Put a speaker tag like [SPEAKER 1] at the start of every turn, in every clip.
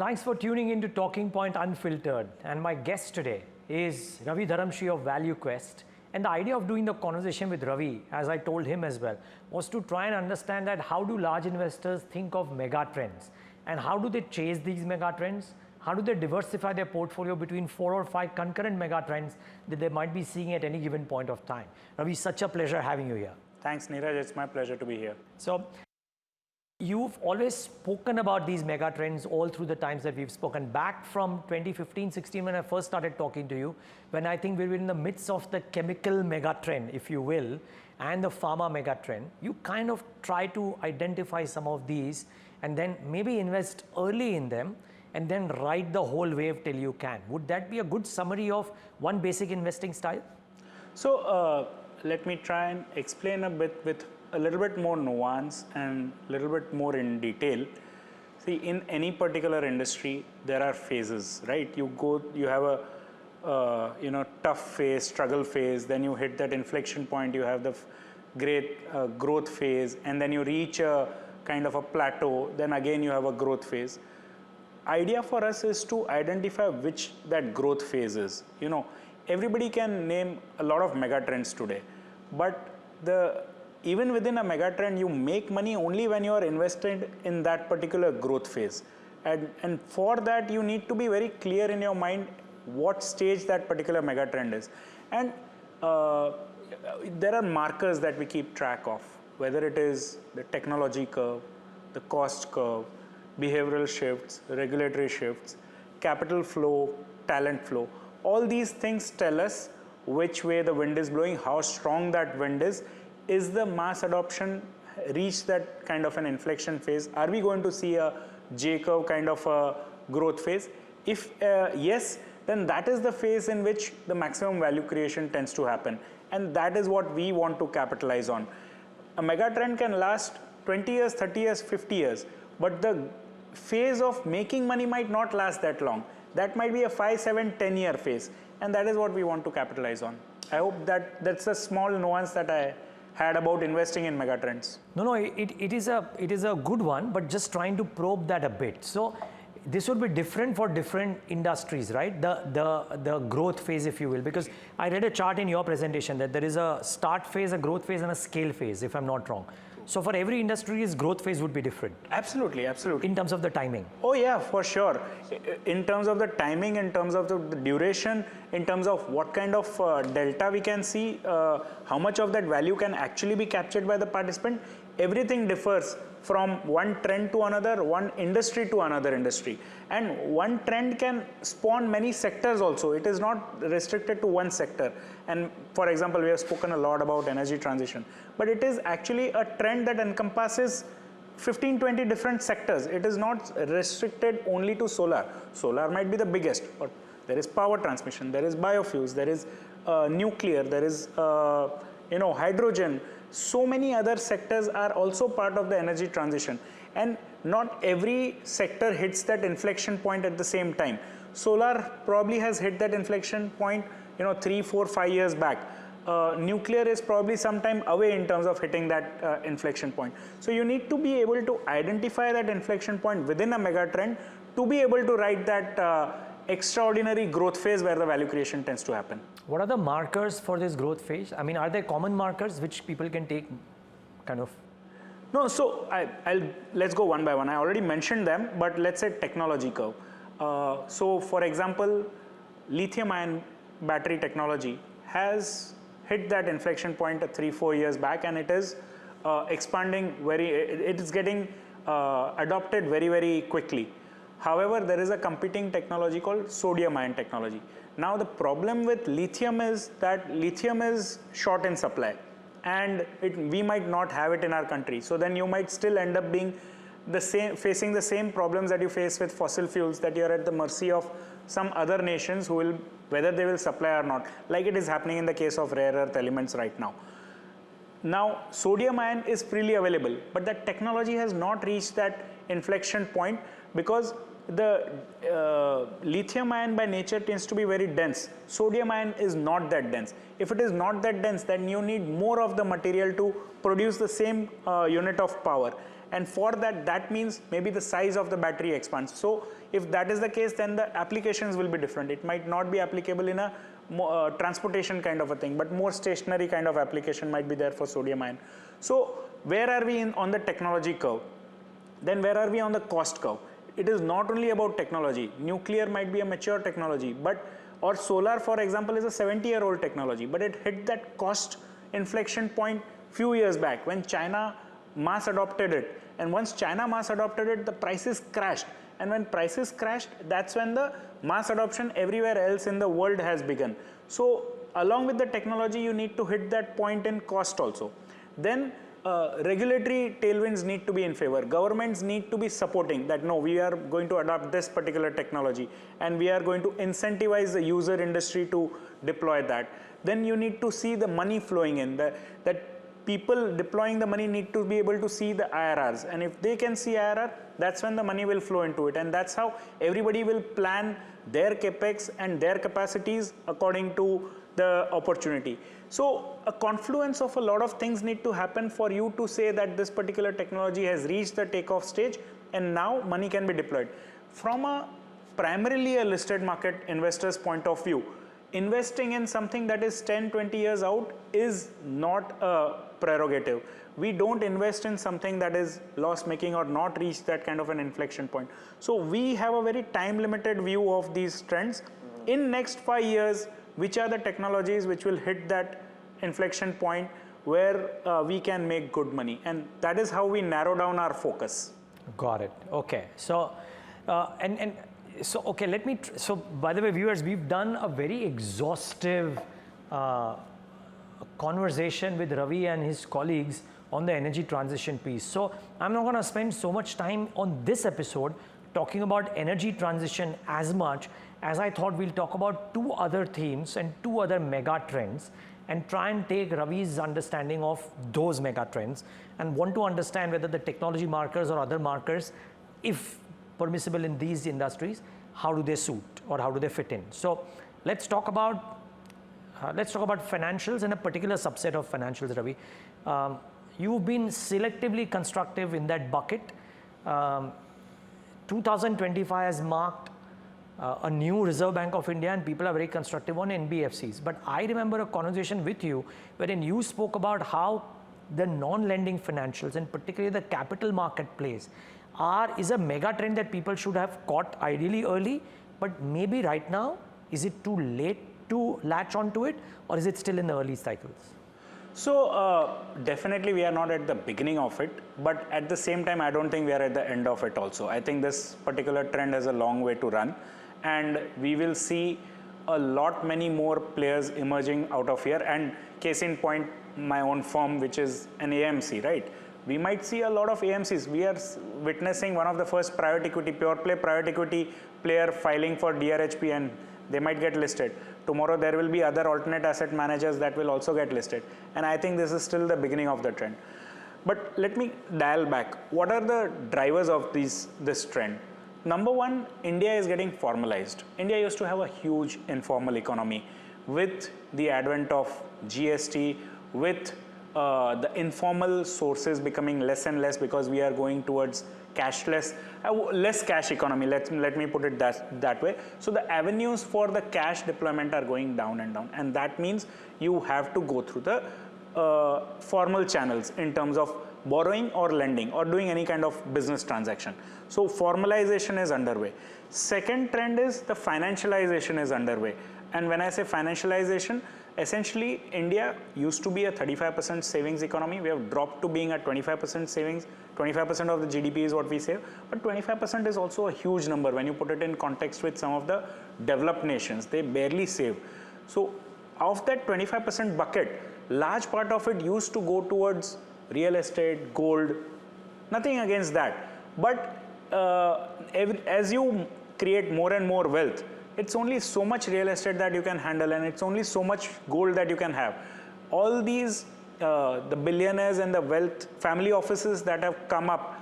[SPEAKER 1] Thanks for tuning in to Talking Point Unfiltered. And my guest today is Ravi Dharamshi of ValueQuest. And the idea of doing the conversation with Ravi, as I told him as well, was to try and understand that how do large investors think of mega trends and how do they chase these mega trends? How do they diversify their portfolio between 4 or 5 concurrent mega trends that they might be seeing at any given point of time? Ravi, such a pleasure having you here.
[SPEAKER 2] Thanks, Neeraj. It's my pleasure to be here.
[SPEAKER 1] So, you've always spoken about these mega trends all through the times that we've spoken. Back from 2015-16 when I first started talking to you, when I think we were in the midst of the chemical mega trend, if you will, and the pharma mega trend, you kind of try to identify some of these and then maybe invest early in them and then ride the whole wave till you can. Would that be a good summary of one basic investing style?
[SPEAKER 2] So let me try and explain a bit with a little bit more nuance and a little bit more in detail. See, in any particular industry, there are phases, right? You have a tough phase, struggle phase, then you hit that inflection point, you have the great growth phase, and then you reach a kind of a plateau, then again you have a growth phase. Idea for us is to identify which that growth phase is. Everybody can name a lot of mega trends today, but even within a mega trend, you make money only when you are invested in that particular growth phase. And for that, you need to be very clear in your mind what stage that particular mega trend is. And there are markers that we keep track of, whether it is the technology curve, the cost curve, behavioral shifts, regulatory shifts, capital flow, talent flow. All these things tell us which way the wind is blowing, how strong that wind is. Is the mass adoption reached that kind of an inflection phase? Are we going to see a J-curve kind of a growth phase? If yes, then that is the phase in which the maximum value creation tends to happen. And that is what we want to capitalize on. A mega trend can last 20 years, 30 years, 50 years, but the phase of making money might not last that long. That might be a 5, 7, 10-year phase. And that is what we want to capitalize on. I hope that's a small nuance that I had about investing in megatrends.
[SPEAKER 1] No, it is a good one, but just trying to probe that a bit. So this would be different for different industries, right? The growth phase, if you will, because I read a chart in your presentation that there is a start phase, a growth phase, and a scale phase, if I'm not wrong. So for every industry, its growth phase would be different.
[SPEAKER 2] Absolutely, absolutely.
[SPEAKER 1] In terms of the timing.
[SPEAKER 2] Oh yeah, for sure. In terms of the timing, in terms of the duration, in terms of what kind of delta we can see, how much of that value can actually be captured by the participant, everything differs from one trend to another, one industry to another industry. And one trend can spawn many sectors also. It is not restricted to one sector. And for example, we have spoken a lot about energy transition, but it is actually a trend that encompasses 15, 20 different sectors. It is not restricted only to solar. Solar might be the biggest, but there is power transmission, there is biofuels, there is nuclear, there is hydrogen. So many other sectors are also part of the energy transition, and not every sector hits that inflection point at the same time. Solar probably has hit that inflection point 3, 4, 5 years back. Nuclear is probably some time away in terms of hitting that inflection point. So you need to be able to identify that inflection point within a mega trend to be able to ride that extraordinary growth phase where the value creation tends to happen.
[SPEAKER 1] What are the markers for this growth phase? I mean, are there common markers which people can take kind of?
[SPEAKER 2] No, so let's go one by one. I already mentioned them, but let's say technology curve. So for example, lithium-ion battery technology has hit that inflection point 3, 4 years back, and it is expanding it is getting adopted very, very quickly. However, there is a competing technology called sodium-ion technology. Now, the problem with lithium is that lithium is short in supply, and we might not have it in our country. So then you might still end up being facing the same problems that you face with fossil fuels, that you're at the mercy of some other nations who will, whether they will supply or not, like it is happening in the case of rare earth elements right now. Now, sodium ion is freely available, but that technology has not reached that inflection point because the lithium ion by nature tends to be very dense. Sodium ion is not that dense. If it is not that dense, then you need more of the material to produce the same unit of power. And for that, that means maybe the size of the battery expands. So if that is the case, then the applications will be different. It might not be applicable in a transportation kind of a thing, but more stationary kind of application might be there for sodium ion. So where are we on the technology curve? Then where are we on the cost curve? It is not only about technology. Nuclear might be a mature technology, or solar, for example, is a 70-year-old technology, but it hit that cost inflection point few years back when China mass adopted it. And once China mass adopted it, the prices crashed. And when prices crashed, that's when the mass adoption everywhere else in the world has begun. So along with the technology, you need to hit that point in cost also. Then regulatory tailwinds need to be in favor. Governments need to be supporting that, no, we are going to adopt this particular technology and we are going to incentivize the user industry to deploy that. Then you need to see the money flowing in, that people deploying the money need to be able to see the IRRs. And if they can see IRR, that's when the money will flow into it. And that's how everybody will plan their capex and their capacities according to the opportunity. So a confluence of a lot of things need to happen for you to say that this particular technology has reached the takeoff stage and now money can be deployed. From a primarily a listed market investor's point of view, investing in something that is 10, 20 years out is not a prerogative. We don't invest in something that is loss making or not reach that kind of an inflection point. So we have a very time limited view of these trends. In next 5 years, which are the technologies which will hit that inflection point where we can make good money, and that is how we narrow down our focus.
[SPEAKER 1] Got it. Okay. So so okay, let me so by the way, viewers, we've done a very exhaustive conversation with Ravi and his colleagues on the energy transition piece. So I'm not going to spend so much time on this episode talking about energy transition as much as I thought we'll talk about two other themes and two other mega trends and try and take Ravi's understanding of those mega trends and want to understand whether the technology markers or other markers, if permissible in these industries, how do they suit or how do they fit in. So let's talk about financials and a particular subset of financials, Ravi. You've been selectively constructive in that bucket. 2025 has marked a new Reserve Bank of India and people are very constructive on NBFCs. But I remember a conversation with you wherein you spoke about how the non-lending financials and particularly the capital marketplace is a mega trend that people should have caught ideally early, but maybe right now, is it too late to latch onto it or is it still in the early cycles?
[SPEAKER 2] So definitely we are not at the beginning of it, but at the same time I don't think we are at the end of it also. I think this particular trend has a long way to run and we will see a lot many more players emerging out of here, and case in point, my own firm, which is an AMC, right? We might see a lot of AMCs. We are witnessing one of the first private equity, pure play private equity player filing for DRHP, and they might get listed. Tomorrow there will be other alternate asset managers that will also get listed. And I think this is still the beginning of the trend. But let me dial back. What are the drivers of this trend? Number one, India is getting formalized. India used to have a huge informal economy. With the advent of GST, with the informal sources becoming less and less because we are going towards cashless, less cash economy, let me put it that way. So the avenues for the cash deployment are going down and down, and that means you have to go through the formal channels in terms of borrowing or lending or doing any kind of business transaction. So formalization is underway. Second trend is the financialization is underway. And when I say financialization, essentially India used to be a 35% savings economy. We have dropped to being a 25% savings. 25% of the GDP is what we save, but 25% is also a huge number when you put it in context with some of the developed nations. They barely save. So of that 25% bucket, large part of it used to go towards real estate, gold, nothing against that. But as you create more and more wealth, it's only so much real estate that you can handle and it's only so much gold that you can have. All these, the billionaires and the wealth family offices that have come up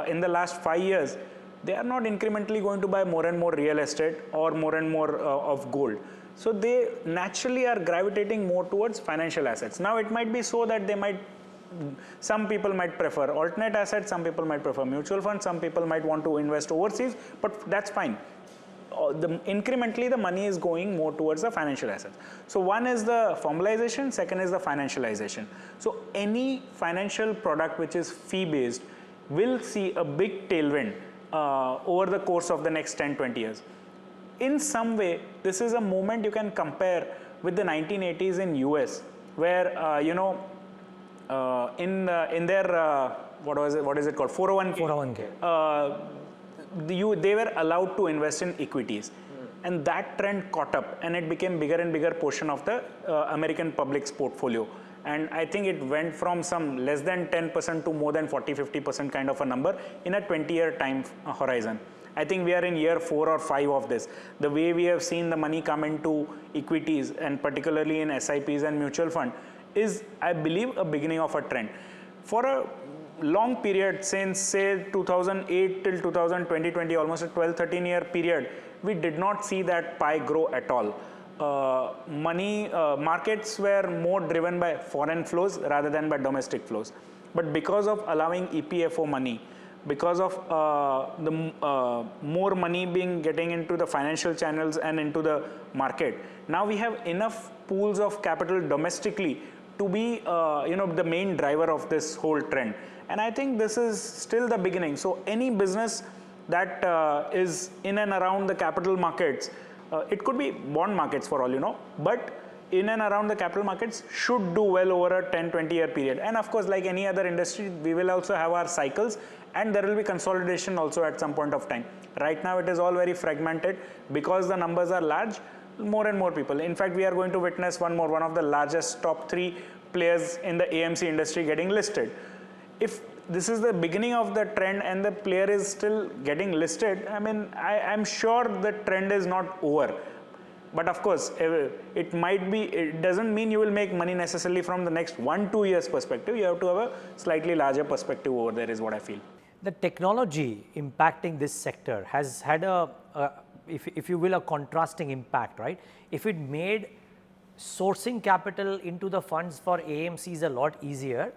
[SPEAKER 2] in the last 5 years, they are not incrementally going to buy more and more real estate or more and more of gold. So they naturally are gravitating more towards financial assets. Now it might be so that they might Some people might prefer alternate assets, some people might prefer mutual funds, some people might want to invest overseas, but that's fine. Incrementally the money is going more towards the financial assets. So one is the formalization, second is the financialization. So any financial product which is fee based will see a big tailwind over the course of the next 10-20 years. In some way, this is a moment you can compare with the 1980s in US, where in their what is it called, 401k.
[SPEAKER 1] 401k.
[SPEAKER 2] They were allowed to invest in equities, and that trend caught up, and it became bigger and bigger portion of the American public's portfolio. And I think it went from some less than 10% to more than 40-50% kind of a number in a 20-year time horizon. I think we are in year 4 or 5 of this. The way we have seen the money come into equities, and particularly in SIPs and mutual fund, is, I believe, a beginning of a trend. For a long period, since say 2008 till 2020, almost a 12-13 year period, we did not see that pie grow at all. Markets were more driven by foreign flows rather than by domestic flows. But because of allowing EPFO money, because of more money getting into the financial channels and into the market, now we have enough pools of capital domestically to be the main driver of this whole trend. And I think this is still the beginning. So any business that is in and around the capital markets, it could be bond markets for all you know, but in and around the capital markets should do well over a 10-20 year period. And of course, like any other industry, we will also have our cycles, and there will be consolidation also at some point of time. Right now it is all very fragmented because the numbers are large. More and more people. In fact, we are going to witness one of the largest top 3 players in the AMC industry getting listed. If this is the beginning of the trend and the player is still getting listed, I mean, I'm sure the trend is not over. But of course, it doesn't mean you will make money necessarily from the next 1-2 years perspective. You have to have a slightly larger perspective over there, is what I feel.
[SPEAKER 1] The technology impacting this sector has had if you will, a contrasting impact, right? If it made sourcing capital into the funds for AMCs a lot easier,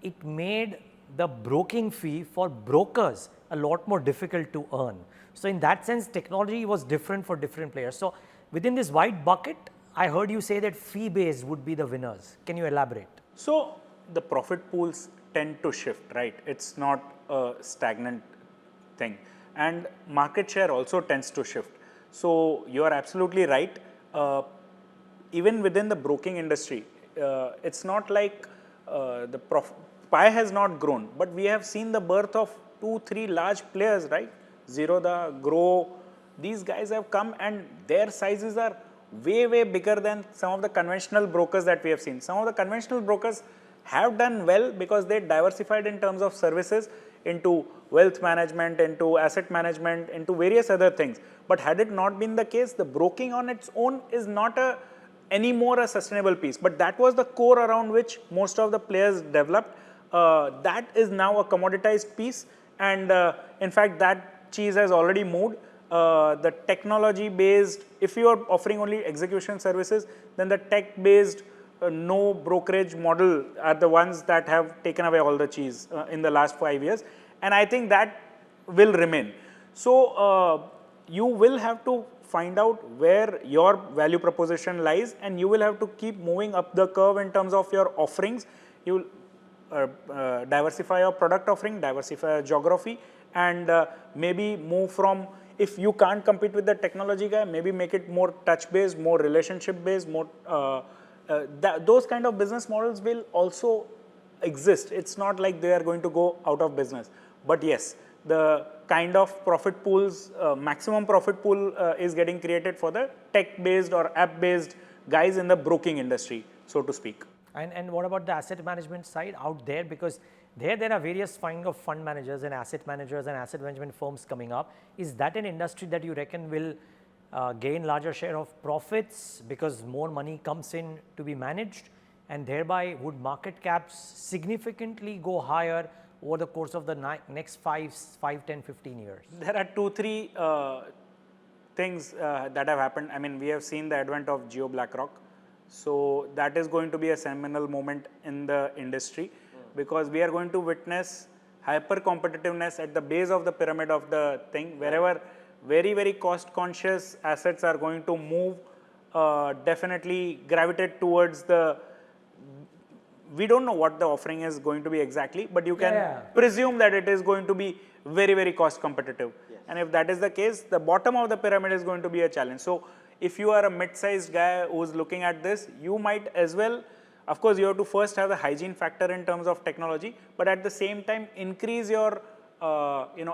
[SPEAKER 1] it made the broking fee for brokers a lot more difficult to earn. So in that sense, technology was different for different players. So within this white bucket, I heard you say that fee-based would be the winners. Can you elaborate?
[SPEAKER 2] So the profit pools tend to shift, right? It's not a stagnant thing. And market share also tends to shift. So you are absolutely right. Even within the broking industry, it's not like the pie has not grown, but we have seen the birth of 2-3 large players, right? Zerodha, Grow, these guys have come and their sizes are way bigger than some of the conventional brokers that we have seen. Some of the conventional brokers have done well because they diversified in terms of services into wealth management, into asset management, into various other things. But had it not been the case, the broking on its own is not anymore a sustainable piece. But that was the core around which most of the players developed. That is now a commoditized piece, and in fact that cheese has already moved. The technology based, if you are offering only execution services, then the tech based no brokerage model are the ones that have taken away all the cheese in the last 5 years, and I think that will remain. So you will have to find out where your value proposition lies, and you will have to keep moving up the curve in terms of your offerings. You will diversify your product offering, diversify your geography, and maybe move from, if you can't compete with the technology guy, maybe make it more touch based, more relationship based, more those kind of business models will also exist. It's not like they are going to go out of business. But yes, the kind of profit pools, maximum profit pool is getting created for the tech based or app based guys in the broking industry, so to speak.
[SPEAKER 1] And what about the asset management side out there? Because there are various kind of fund managers and asset management firms coming up. Is that an industry that you reckon will gain larger share of profits because more money comes in to be managed, and thereby would market caps significantly go higher over the course of the next 5, 10, 15 years?
[SPEAKER 2] There are 2-3 things that have happened. I mean, we have seen the advent of Jio BlackRock. So that is going to be a seminal moment in the industry, because we are going to witness hyper competitiveness at the base of the pyramid of the thing, wherever very, very cost conscious assets are going to move, definitely gravitate towards the, we don't know what the offering is going to be exactly, but you can presume that it is going to be very, very cost competitive. Yes. And if that is the case, the bottom of the pyramid is going to be a challenge. So if you are a mid-sized guy who's looking at this, you might as well, of course, you have to first have the hygiene factor in terms of technology, but at the same time, increase your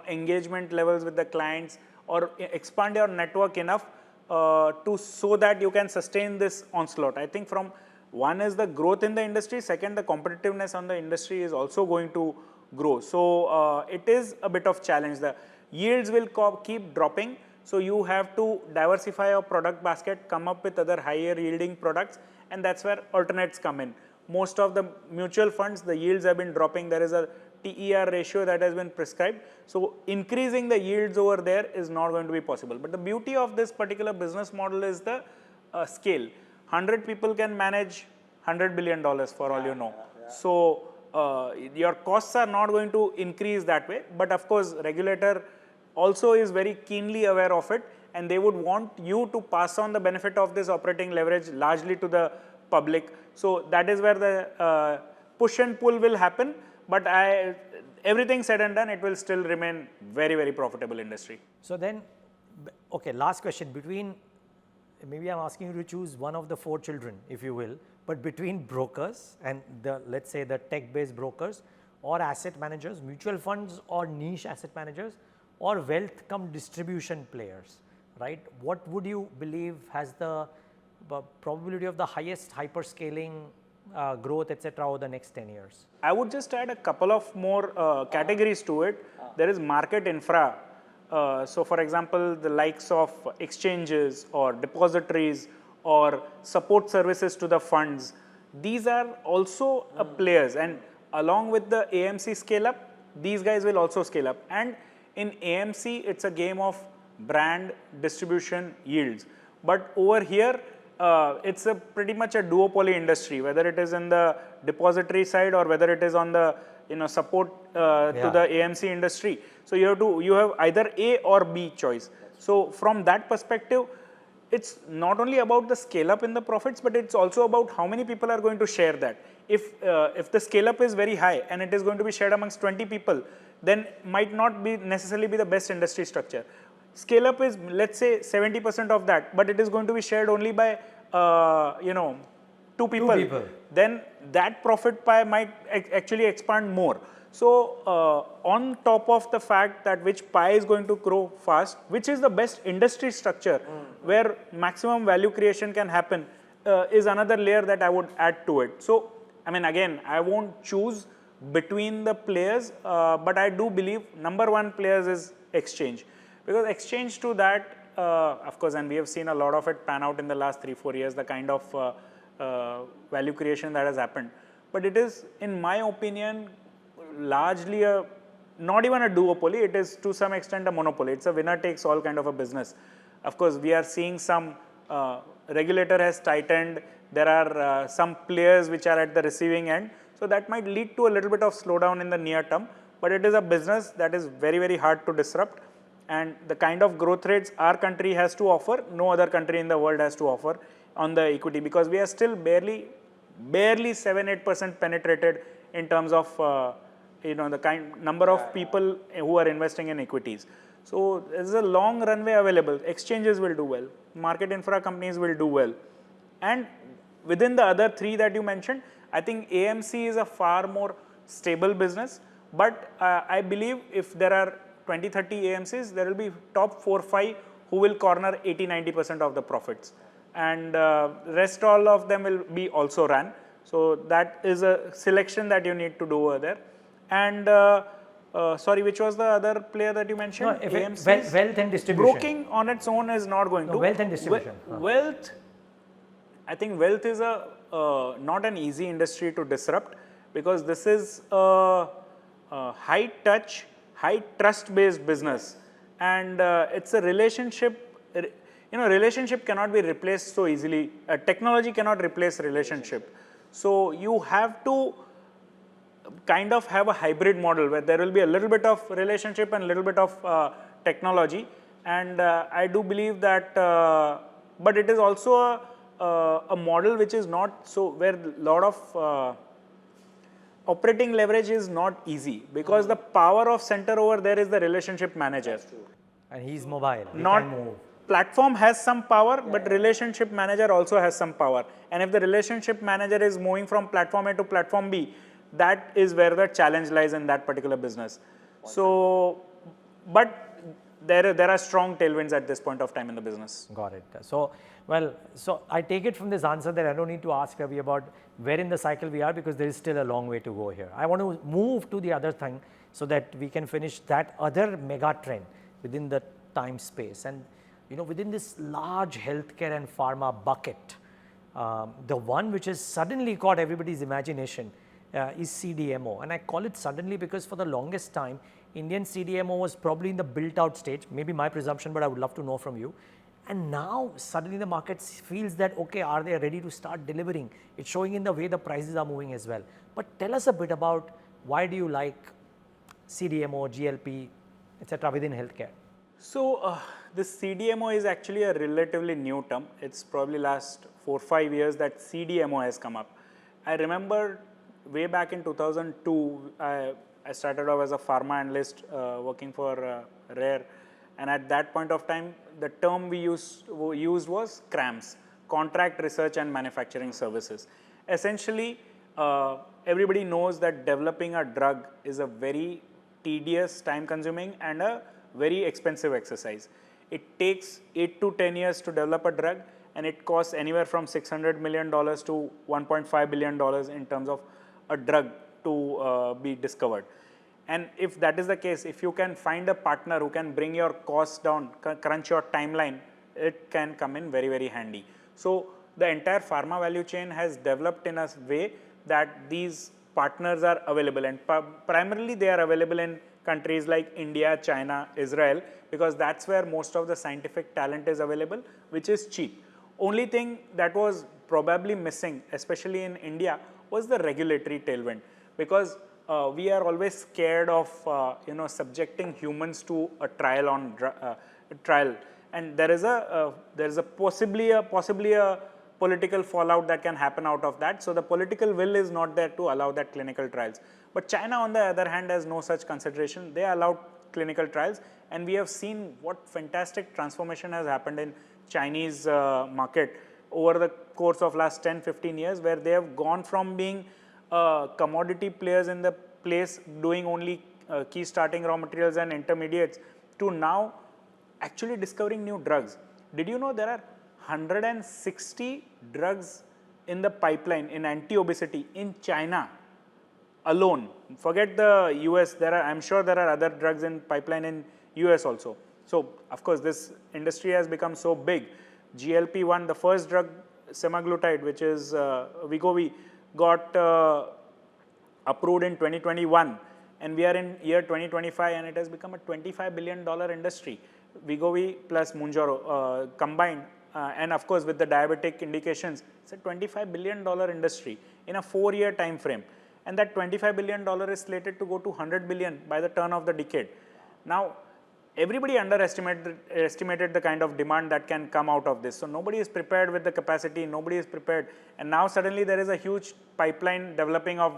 [SPEAKER 2] engagement levels with the clients, or expand your network enough so that you can sustain this onslaught. I think from one is the growth in the industry, second the competitiveness on the industry is also going to grow. So it is a bit of challenge. The yields will keep dropping, so you have to diversify your product basket, come up with other higher yielding products, and that's where alternates come in. Most of the mutual funds, the yields have been dropping. There is a TER ratio that has been prescribed. So increasing the yields over there is not going to be possible. But the beauty of this particular business model is the scale. 100 people can manage $100 billion for all you know. So your costs are not going to increase that way. But of course, regulator also is very keenly aware of it, and they would want you to pass on the benefit of this operating leverage largely to the public. So that is where the push and pull will happen. But everything said and done, it will still remain very, very profitable industry.
[SPEAKER 1] So then, okay, last question. Between, maybe I'm asking you to choose one of the 4 children, if you will, but between brokers and the, let's say the tech-based brokers, or asset managers, mutual funds or niche asset managers, or wealth cum distribution players, right? What would you believe has the probability of the highest hyperscaling growth, etc., over the next 10 years?
[SPEAKER 2] I would just add a couple of more categories to it. There is market infra. So for example, the likes of exchanges or depositories or support services to the funds. These are also players, and along with the AMC scale up, these guys will also scale up. And in AMC, it's a game of brand, distribution, yields. But over here, it's pretty much a duopoly industry, whether it is in the depository side or whether it is on the support to the AMC industry. So you have either A or B choice. So from that perspective, it's not only about the scale up in the profits, but it's also about how many people are going to share that. If the scale up is very high and it is going to be shared amongst 20 people, then might not be necessarily be the best industry structure. Scale up is, let's say, 70% of that, but it is going to be shared only by 2 people. Then that profit pie might actually expand more. So on top of the fact that which pie is going to grow fast, which is the best industry structure where maximum value creation can happen, is another layer that I would add to it. So I mean, again, I won't choose between the players, but I do believe number 1 players is exchange, because exchange to that, of course, and we have seen a lot of it pan out in the last 3-4 years, the kind of value creation that has happened. But it is, in my opinion, largely not even a duopoly. It is to some extent a monopoly. It's a winner takes all kind of a business. Of course, we are seeing some regulator has tightened. There are some players which are at the receiving end. So that might lead to a little bit of slowdown in the near term. But it is a business that is very, very hard to disrupt. And the kind of growth rates our country has to offer, no other country in the world has to offer on the equity, because we are still barely 7-8% penetrated in terms of the number of people who are investing in equities. So there is a long runway available. Exchanges will do well. Market infra companies will do well. And within the other 3 that you mentioned, I think AMC is a far more stable business. But I believe if there are 20-30 AMCs, there will be top 4-5 who will corner 80-90% of the profits. And rest all of them will be also run. So that is a selection that you need to do over there. And sorry, which was the other player that you mentioned?
[SPEAKER 1] No, wealth and distribution.
[SPEAKER 2] Broking on its own is not going to.
[SPEAKER 1] Wealth and distribution.
[SPEAKER 2] Wealth, I think wealth is not an easy industry to disrupt, because this is a high touch, high trust based business, and it's a relationship. Relationship cannot be replaced so easily. Technology cannot replace relationship. So you have to kind of have a hybrid model where there will be a little bit of relationship and a little bit of technology. And I do believe that, but it is also a model which is not so, where a lot of operating leverage is not easy, because the power of center over there is the relationship manager.
[SPEAKER 1] And he's mobile. He
[SPEAKER 2] Not
[SPEAKER 1] can move.
[SPEAKER 2] platform has some power, but relationship manager also has some power. And if the relationship manager is moving from platform A to platform B, that is where the challenge lies in that particular business. So, but there are strong tailwinds at this point of time in the business.
[SPEAKER 1] Got it. So, well, so I take it from this answer that I don't need to ask Ravi about where in the cycle we are, because there is still a long way to go here. I want to move to the other thing so that we can finish that other mega trend within the time space. And you know, within this large healthcare and pharma bucket, the one which has suddenly caught everybody's imagination is CDMO. And I call it suddenly because for the longest time, Indian CDMO was probably in the built out stage, maybe my presumption, but I would love to know from you. And now suddenly the market feels that, okay, are they ready to start delivering? It's showing in the way the prices are moving as well. But tell us a bit about why do you like CDMO, GLP, etc. within healthcare?
[SPEAKER 2] So this CDMO is actually a relatively new term. It's probably last 4 or 5 years that CDMO has come up. I remember way back in 2002, I started off as a pharma analyst working for Rare, and at that point of time, the term we used was CRAMS, Contract Research and Manufacturing Services. Essentially, everybody knows that developing a drug is a very tedious, time-consuming, and a very expensive exercise. It takes 8 to 10 years to develop a drug, and it costs anywhere from $600 million to $1.5 billion in terms of a drug to be discovered. And if that is the case, if you can find a partner who can bring your costs down, crunch your timeline, it can come in very, very handy. So the entire pharma value chain has developed in a way that these partners are available, and primarily they are available in countries like India, China, Israel, because that's where most of the scientific talent is available, which is cheap. Only thing that was probably missing, especially in India, was the regulatory tailwind, because we are always scared of subjecting humans to a trial on trial, and there is a possibly a political fallout that can happen out of that. So the political will is not there to allow that clinical trials. But China, on the other hand, has no such consideration. They allow clinical trials, and we have seen what fantastic transformation has happened in Chinese market over the course of last 10-15 years, where they have gone from being commodity players in the place doing only key starting raw materials and intermediates to now actually discovering new drugs. Did you know there are 160 drugs in the pipeline in anti-obesity in China alone? Forget the US, I'm sure there are other drugs in pipeline in US also. So of course this industry has become so big. GLP-1, the first drug, semaglutide, which is Wegovy, got approved in 2021, and we are in year 2025, and it has become a $25 billion industry. Wegovy plus Mounjaro combined, and of course with the diabetic indications, it's a $25 billion industry in a 4-year time frame. And that $25 billion is slated to go to $100 billion by the turn of the decade. Now, everybody estimated the kind of demand that can come out of this. So nobody is prepared with the capacity, nobody is prepared. And now suddenly there is a huge pipeline developing of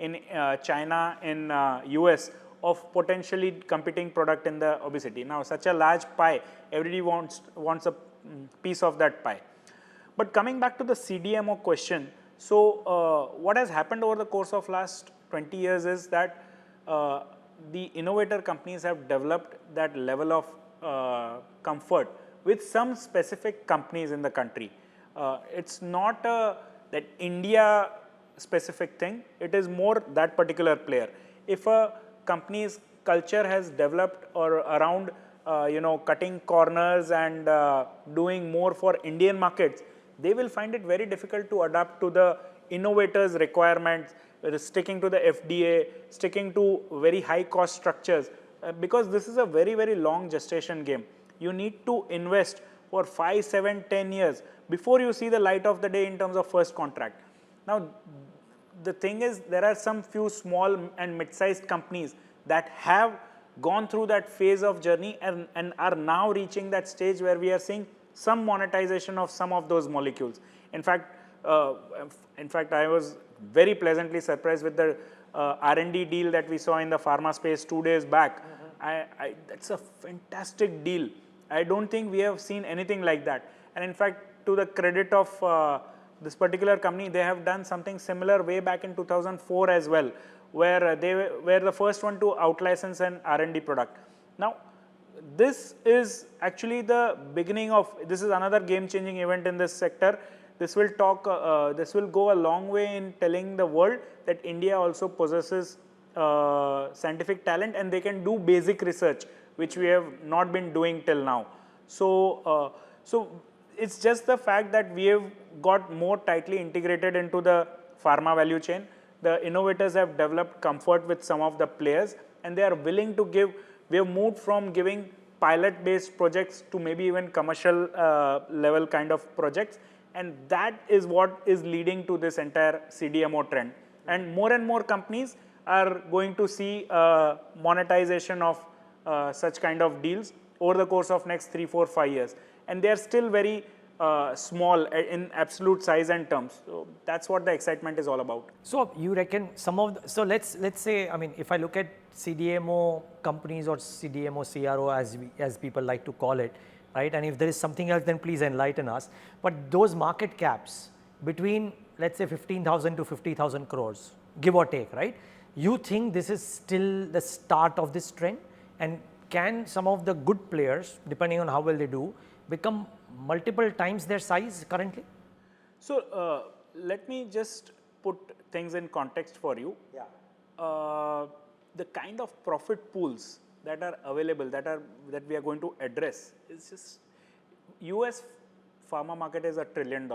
[SPEAKER 2] in China, in US, of potentially competing product in the obesity. Now such a large pie, everybody wants a piece of that pie. But coming back to the CDMO question, so what has happened over the course of last 20 years is that the innovator companies have developed that level of comfort with some specific companies in the country. It's not that India specific thing, it is more that particular player. If a company's culture has developed or around cutting corners and doing more for Indian markets, they will find it very difficult to adapt to the innovators' requirements, sticking to the FDA, sticking to very high cost structures, because this is a very, very long gestation game. You need to invest for 5, 7, 10 years before you see the light of the day in terms of first contract. Now, the thing is, there are some few small and mid-sized companies that have gone through that phase of journey and are now reaching that stage where we are seeing some monetization of some of those molecules. In fact, I was very pleasantly surprised with the R&D deal that we saw in the pharma space 2 days back. That's a fantastic deal. I don't think we have seen anything like that. And in fact, to the credit of this particular company, they have done something similar way back in 2004 as well, where they were the first one to out-license an R&D product. Now, this is actually the beginning of, this is another game-changing event in this sector. This will go a long way in telling the world that India also possesses scientific talent and they can do basic research, which we have not been doing till now. So it's just the fact that we have got more tightly integrated into the pharma value chain. The innovators have developed comfort with some of the players and they are willing to give, we have moved from giving pilot based projects to maybe even commercial level kind of projects, and that is what is leading to this entire CDMO trend. And more companies are going to see monetization of such kind of deals over the course of next 3, 4, 5 years. And they are still very small in absolute size and terms. So that's what the excitement is all about.
[SPEAKER 1] So you reckon some of the, so let's say, I mean, if I look at CDMO companies or CDMO CRO as people like to call it, right? And if there is something else, then please enlighten us. But those market caps between, let's say, 15,000 to 50,000 crores, give or take, right? You think this is still the start of this trend? And can some of the good players, depending on how well they do, become multiple times their size currently?
[SPEAKER 2] So let me just put things in context for you.
[SPEAKER 1] Yeah.
[SPEAKER 2] The kind of profit pools that are available, that we are going to address is just, US pharma market is $1 trillion,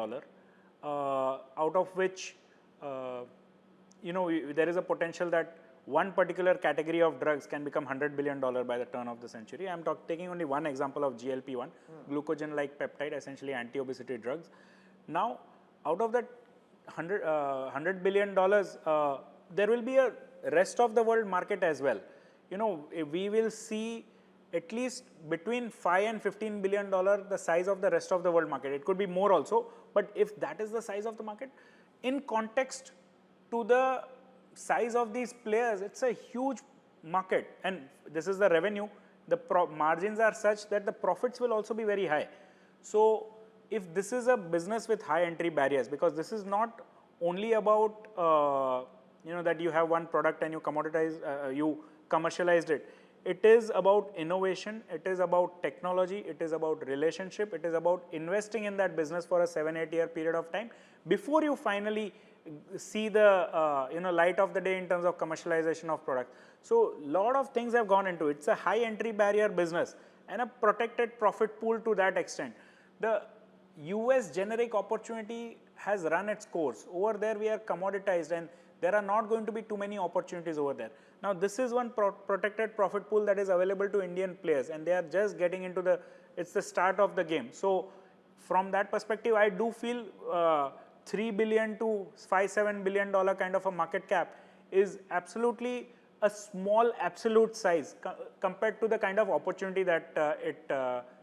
[SPEAKER 2] out of which there is a potential that one particular category of drugs can become $100 billion by the turn of the century. I'm taking only one example of GLP-1, glucagon-like peptide, essentially anti-obesity drugs. Now, out of that $100 billion, there will be a rest of the world market as well. We will see at least between $5 and $15 billion the size of the rest of the world market. It could be more also, but if that is the size of the market, in context to the size of these players, it's a huge market, and this is the revenue. The margins are such that the profits will also be very high. So if this is a business with high entry barriers, because this is not only about that you have one product and you commercialized it. It is about innovation, it is about technology, it is about relationship, it is about investing in that business for a 7-8 year period of time before you finally see the light of the day in terms of commercialization of products. So lot of things have gone into it. It's a high entry barrier business and a protected profit pool to that extent. The US generic opportunity has run its course. Over there we are commoditized and there are not going to be too many opportunities over there. Now this is one protected profit pool that is available to Indian players and they are just getting into it's the start of the game. So from that perspective, I do feel $3 billion to $5-7 billion kind of a market cap is absolutely a small absolute size compared to the kind of opportunity that it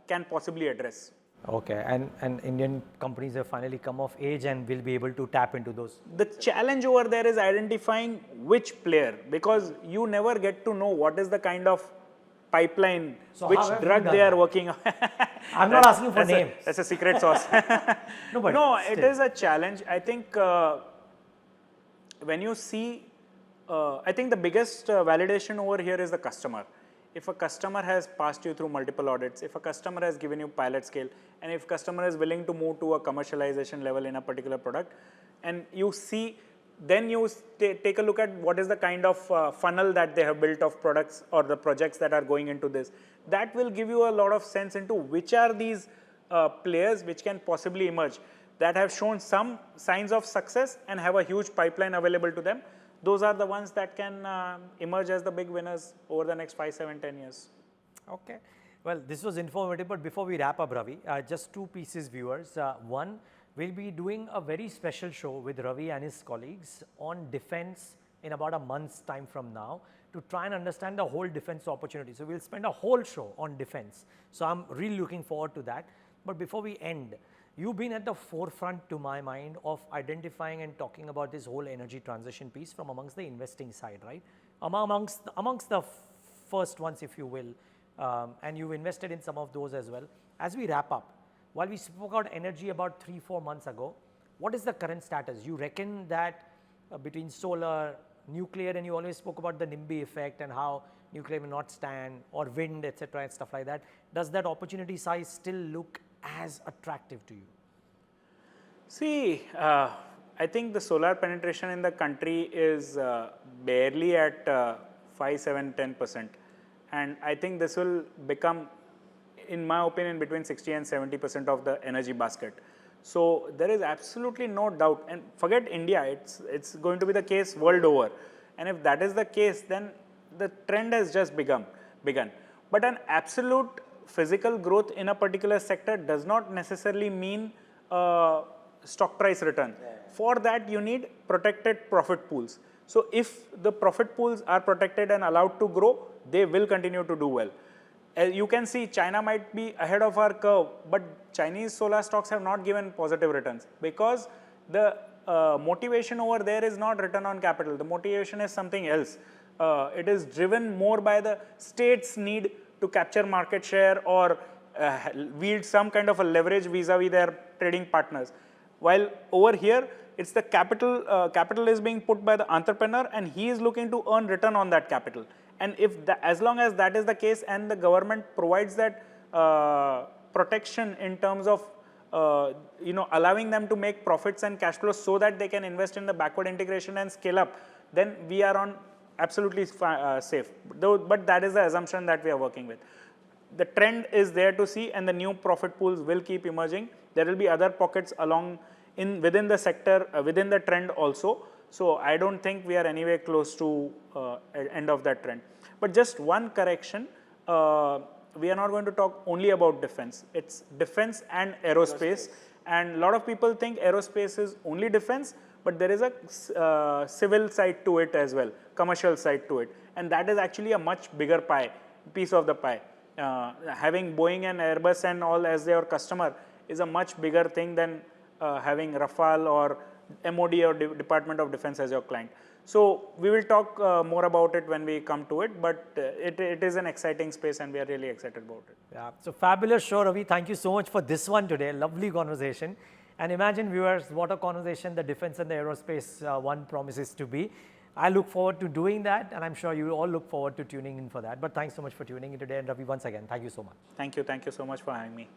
[SPEAKER 2] can possibly address.
[SPEAKER 1] Okay, and Indian companies have finally come of age and will be able to tap into those.
[SPEAKER 2] The challenge over there is identifying which player, because you never get to know what is the kind of pipeline,
[SPEAKER 1] so
[SPEAKER 2] which drug they are working on.
[SPEAKER 1] I'm not asking for names.
[SPEAKER 2] That's a secret sauce. No, it is a challenge. I think when you see, I think the biggest validation over here is the customer. If a customer has passed you through multiple audits, if a customer has given you pilot scale, and if customer is willing to move to a commercialization level in a particular product, and you see, then you take a look at what is the kind of funnel that they have built of products or the projects that are going into this. That will give you a lot of sense into which are these players which can possibly emerge, that have shown some signs of success and have a huge pipeline available to them. Those are the ones that can emerge as the big winners over the next 5, 7, 10 years.
[SPEAKER 1] Okay. Well, this was informative, but before we wrap up, Ravi, just two pieces, viewers. One, We'll be doing a very special show with Ravi and his colleagues on defense in about a month's time from now to try and understand the whole defense opportunity. So we'll spend a whole show on defense. So I'm really looking forward to that. But before we end, you've been at the forefront, to my mind, of identifying and talking about this whole energy transition piece from amongst the investing side, right? Amongst the first ones, if you will, and you've invested in some of those as well. As we wrap up, while we spoke about energy about 3-4 months ago, what is the current status? You reckon that between solar, nuclear, and you always spoke about the NIMBY effect and how nuclear will not stand, or wind, etc., and stuff like that. Does that opportunity size still look as attractive to you?
[SPEAKER 2] See, I think the solar penetration in the country is barely at 5, 7, 10%. And I think this will become, in my opinion, between 60 and 70% of the energy basket. So there is absolutely no doubt, and forget India, it's going to be the case world over. And if that is the case, then the trend has just begun. But an absolute physical growth in a particular sector does not necessarily mean stock price return. For that, you need protected profit pools. So if the profit pools are protected and allowed to grow, they will continue to do well. You can see China might be ahead of our curve, but Chinese solar stocks have not given positive returns because the motivation over there is not return on capital. The motivation is something else. It is driven more by the state's need to capture market share or wield some kind of a leverage vis-a-vis their trading partners. While over here, it's the capital is being put by the entrepreneur and he is looking to earn return on that capital. And if as long as that is the case and the government provides that protection in terms of allowing them to make profits and cash flows so that they can invest in the backward integration and scale up, then we are on absolutely safe. But that is the assumption that we are working with. The trend is there to see, and the new profit pools will keep emerging. There will be other pockets within the sector, within the trend also. So I don't think we are anywhere close to end of that trend. But just one correction, we are not going to talk only about defense. It's defense and aerospace. And a lot of people think aerospace is only defense, but there is a civil side to it as well, commercial side to it. And that is actually a much bigger piece of the pie. Having Boeing and Airbus and all as their customer is a much bigger thing than having Rafale or MOD or Department of Defense as your client. So we will talk more about it when we come to it, but it is an exciting space and we are really excited about it.
[SPEAKER 1] Yeah, so fabulous show, Ravi. Thank you so much for this one today. Lovely conversation. And imagine, viewers, what a conversation the defense and the aerospace one promises to be. I look forward to doing that, and I'm sure you all look forward to tuning in for that. But thanks so much for tuning in today. And Ravi, once again, thank you so much.
[SPEAKER 2] Thank you so much for having me.